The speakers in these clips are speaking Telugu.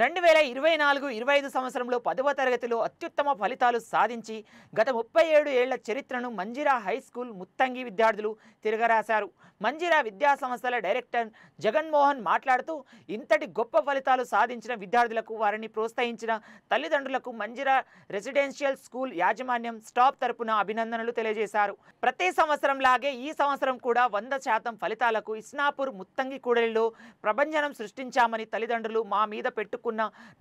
2024-25 సంవత్సరంలో 10వ తరగతిలో అత్యుత్తమ ఫలితాలు సాధించి గత 37 ఏళ్ల చరిత్రను మంజిరా హై స్కూల్ ముత్తంగి విద్యార్థులు తిరగరాశారు. మంజిరా విద్యా సంస్థల డైరెక్టర్ జగన్మోహన్ మాట్లాడుతూ, ఇంతటి గొప్ప ఫలితాలు సాధించిన విద్యార్థులకు, వారిని ప్రోత్సహించిన తల్లిదండ్రులకు మంజిరా రెసిడెన్షియల్ స్కూల్ యాజమాన్యం స్టాఫ్ తరపున అభినందనలు తెలియజేశారు. ప్రతి సంవత్సరం లాగే ఈ సంవత్సరం కూడా 100% ఫలితాలకు ఇస్నాపూర్ ముత్తంగి కూడలిలో ప్రభంజనం సృష్టించామని, తల్లిదండ్రులు మా మీద పెట్టుకున్న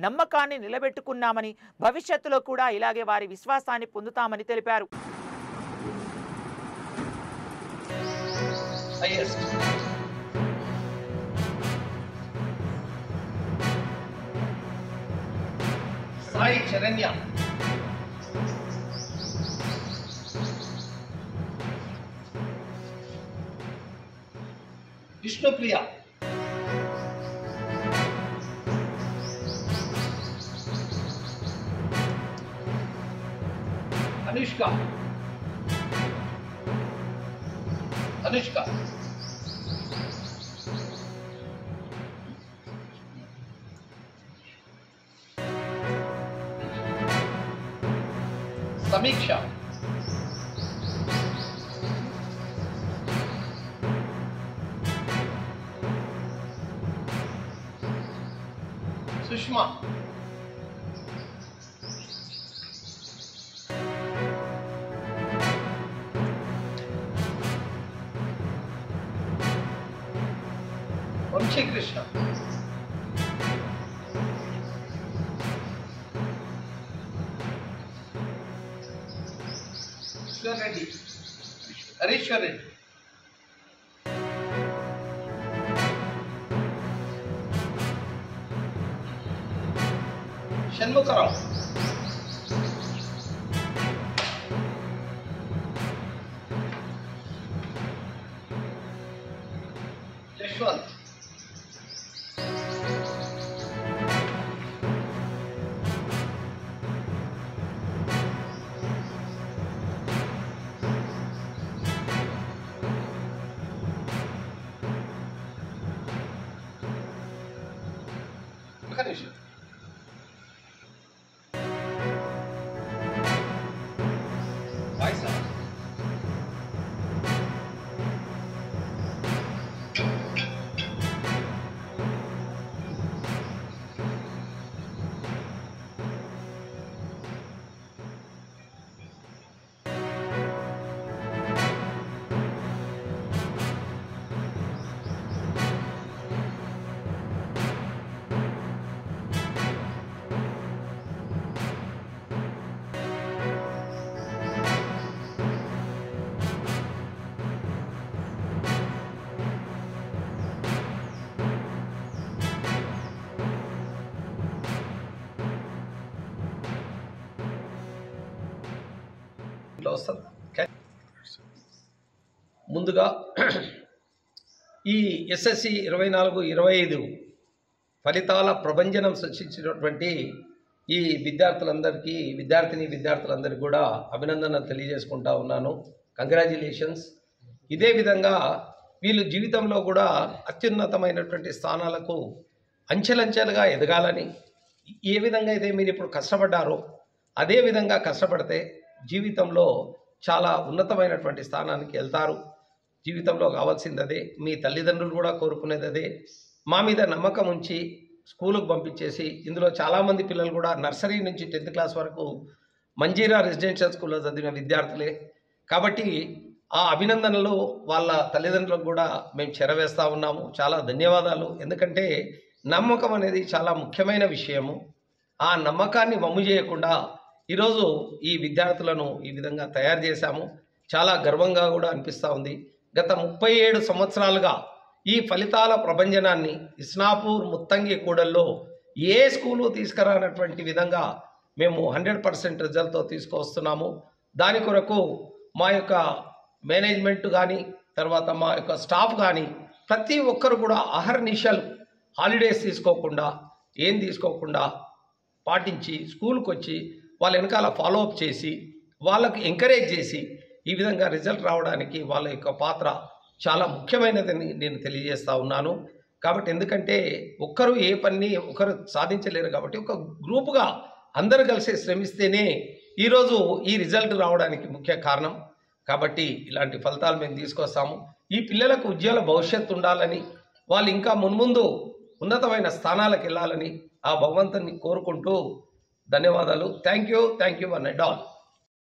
నమ్మకాన్ని నిలబెట్టుకున్నామని, భవిష్యత్తులో కూడా ఇలాగే వారి విశ్వాసాన్ని పొందుతామని తెలిపారు. సాయి చరణ్య, విష్ణుప్రియ, అనుష్క, సమీక్ష, సుష్మా, వంశీకృష్ణ, రెడ్డి, హరీశ్వర్ రెడ్డి, షణ్ముఖరావు, యశ్వంత్, ముందుగా ఈ ఎస్ఎస్సి 24-25 ఫలితాల ప్రభంజనం సృష్టించినటువంటి ఈ విద్యార్థులందరికీ కూడా అభినందనలు తెలియజేసుకుంటా ఉన్నాను. కంగ్రాచ్యులేషన్స్. ఇదే విధంగా వీళ్ళు జీవితంలో కూడా అత్యున్నతమైనటువంటి స్థానాలకు అంచెలంచెలుగా ఎదగాలని, ఏ విధంగా అయితే మీరు ఇప్పుడు కష్టపడ్డారో అదే విధంగా కష్టపడితే జీవితంలో చాలా ఉన్నతమైనటువంటి స్థానానికి వెళ్తారు. జీవితంలో కావాల్సింది అదే, మీ తల్లిదండ్రులు కూడా కోరుకునేది అదే. మా మీద నమ్మకం ఉంచి స్కూలుకు పంపించేసి, ఇందులో చాలామంది పిల్లలు కూడా నర్సరీ నుంచి 10th క్లాస్ వరకు మంజీరా రెసిడెన్షియల్ స్కూల్లో చదివిన విద్యార్థులే. కాబట్టి ఆ అభినందనలు వాళ్ళ తల్లిదండ్రులకు కూడా మేము చేరవేస్తూ ఉన్నాము. చాలా ధన్యవాదాలు. ఎందుకంటే నమ్మకం అనేది చాలా ముఖ్యమైన విషయము. ఆ నమ్మకాన్ని వమ్ము చేయకుండా ఈరోజు ఈ విద్యార్థులను ఈ విధంగా తయారు చేశాము. చాలా గర్వంగా కూడా అనిపిస్తూ ఉంది. గత 37 సంవత్సరాలుగా ఈ ఫలితాల ప్రభంజనాన్ని ఇస్నాపూర్ ముత్తంగి కూడల్లో ఏ స్కూలు తీసుకురానటువంటి విధంగా మేము 100% రిజల్ట్తో తీసుకువస్తున్నాము. దాని కొరకు మా యొక్క మేనేజ్మెంట్ కానీ, తర్వాత మా యొక్క స్టాఫ్ కానీ ప్రతి ఒక్కరు కూడా అహర్నిశలు హాలిడేస్ తీసుకోకుండా పాటించి స్కూల్కి వచ్చి వాళ్ళ వెనకాల ఫాలోఅప్ చేసి వాళ్ళకు ఎంకరేజ్ చేసి ఈ విధంగా రిజల్ట్ రావడానికి వాళ్ళ యొక్క పాత్ర చాలా ముఖ్యమైనదని నేను తెలియజేస్తా ఉన్నాను. కాబట్టి ఎందుకంటే ఒక్కరు ఏ పని ఒకరు సాధించలేరు కాబట్టి ఒక గ్రూపుగా అందరూ కలిసి శ్రమిస్తేనే ఈరోజు ఈ రిజల్ట్ రావడానికి ముఖ్య కారణం. కాబట్టి ఇలాంటి ఫలితాలు మేము తీసుకొస్తాము. ఈ పిల్లలకు ఉజ్వల భవిష్యత్తు ఉండాలని, వాళ్ళు ఇంకా మున్ముందు ఉన్నతమైన స్థానాలకు వెళ్ళాలని ఆ భగవంతుని కోరుకుంటూ ధన్యవాదాలు. Thank you one and all.